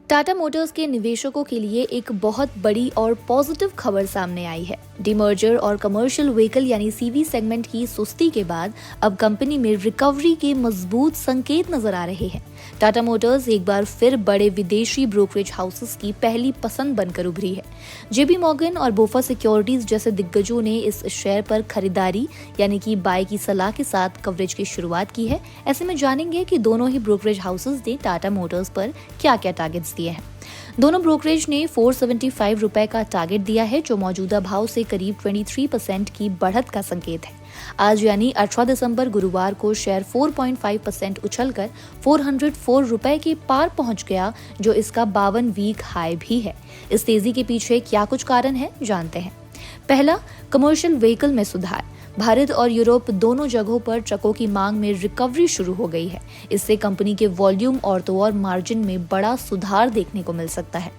Tata Motors के निवेशकों के लिए एक बहुत बड़ी और पॉजिटिव खबर सामने आई है। डीमर्जर और कमर्शियल व्हीकल यानी सीवी सेगमेंट की सुस्ती के बाद अब कंपनी में रिकवरी के मजबूत संकेत नजर आ रहे हैं। टाटा मोटर्स एक बार फिर बड़े विदेशी ब्रोकरेज हाउसेस की पहली पसंद बनकर उभरी है। जेपी मॉर्गन और बोफा सिक्योरिटीज जैसे दिग्गजों ने इस शेयर पर खरीदारी यानी कि बाय की सलाह के साथ कवरेज की शुरुआत की है। ऐसे में जानेंगे कि दोनों ही ब्रोकरेज हाउसेस ने टाटा मोटर्स पर क्या क्या टारगेट्स दिए हैं। दोनों ब्रोकरेज ने 475 रुपए का टारगेट दिया है, जो मौजूदा भाव से करीब 23% की बढ़त का संकेत है। आज यानी 18 दिसंबर गुरुवार को शेयर 4.5% उछलकर 404 रुपए के पार पहुंच गया, जो इसका 52 वीक हाई भी है। इस तेजी के पीछे क्या कुछ कारण है, जानते हैं। पहला, कमर्शियल व्हीकल में सुधार। भारत और यूरोप दोनों जगहों पर ट्रकों की मांग में रिकवरी शुरू हो गई है। इससे कंपनी के वॉल्यूम और मार्जिन में बड़ा सुधार देखने को मिल सकता है।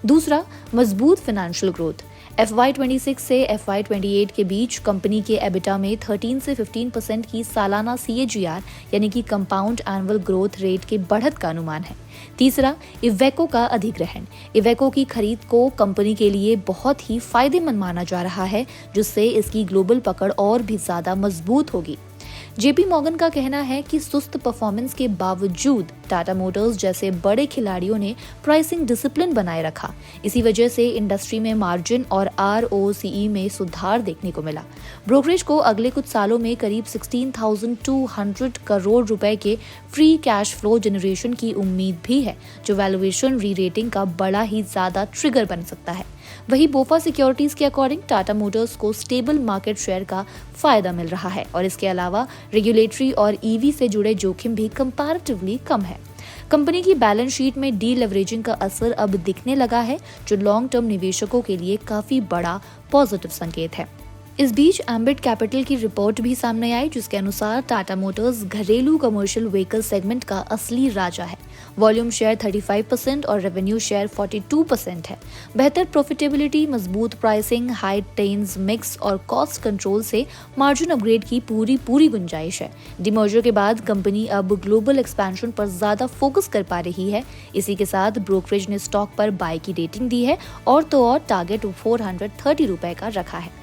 दूसरा, मजबूत फाइनेंशियल ग्रोथ। FY26 से FY28 के बीच कंपनी के एबिटा में 13 से 15% की सालाना CAGR यानी कि कंपाउंड एनुअल ग्रोथ रेट के बढ़त का अनुमान है। तीसरा, इवेको का अधिग्रहण। इवेको की खरीद को कंपनी के लिए बहुत ही फायदेमंद माना जा रहा है, जिससे इसकी ग्लोबल पकड़ और भी ज्यादा मजबूत होगी। जेपी मॉर्गन का कहना है कि सुस्त परफॉर्मेंस के बावजूद टाटा मोटर्स जैसे बड़े खिलाड़ियों ने प्राइसिंग डिसिप्लिन बनाए रखा। इसी वजह से इंडस्ट्री में मार्जिन और ROCE में सुधार देखने को मिला। ब्रोकरेज को अगले कुछ सालों में करीब 16,200 करोड़ रुपए के फ्री कैश फ्लो जनरेशन की उम्मीद भी है, जो वैल्यूएशन री रेटिंग का बड़ा ही ज्यादा ट्रिगर बन सकता है। वहीं बोफा सिक्योरिटीज के अकॉर्डिंग टाटा मोटर्स को स्टेबल मार्केट शेयर का फायदा मिल रहा है और इसके अलावा रेगुलेटरी और EV से जुड़े जोखिम भी कंपैरेटिवली कम है। कंपनी की बैलेंस शीट में डी-लेवरेजिंग का असर अब दिखने लगा है, जो लॉन्ग टर्म निवेशकों के लिए काफी बड़ा पॉजिटिव संकेत है। इस बीच एम्बिट कैपिटल की रिपोर्ट भी सामने आई, जिसके अनुसार टाटा मोटर्स घरेलू कमर्शियल व्हीकल सेगमेंट का असली राजा है। वॉल्यूम शेयर 35% और रेवेन्यू शेयर 42% है। बेहतर प्रॉफिटेबिलिटी, मजबूत प्राइसिंग, हाई टेन्स मिक्स और कॉस्ट कंट्रोल से मार्जिन अपग्रेड की पूरी गुंजाइश है। डिमर्जर के बाद कंपनी अब ग्लोबल एक्सपेंशन पर ज्यादा फोकस कर पा रही है। इसी के साथ ब्रोकरेज ने स्टॉक पर बाय की रेटिंग दी है और टारगेट 430 रुपए का रखा है।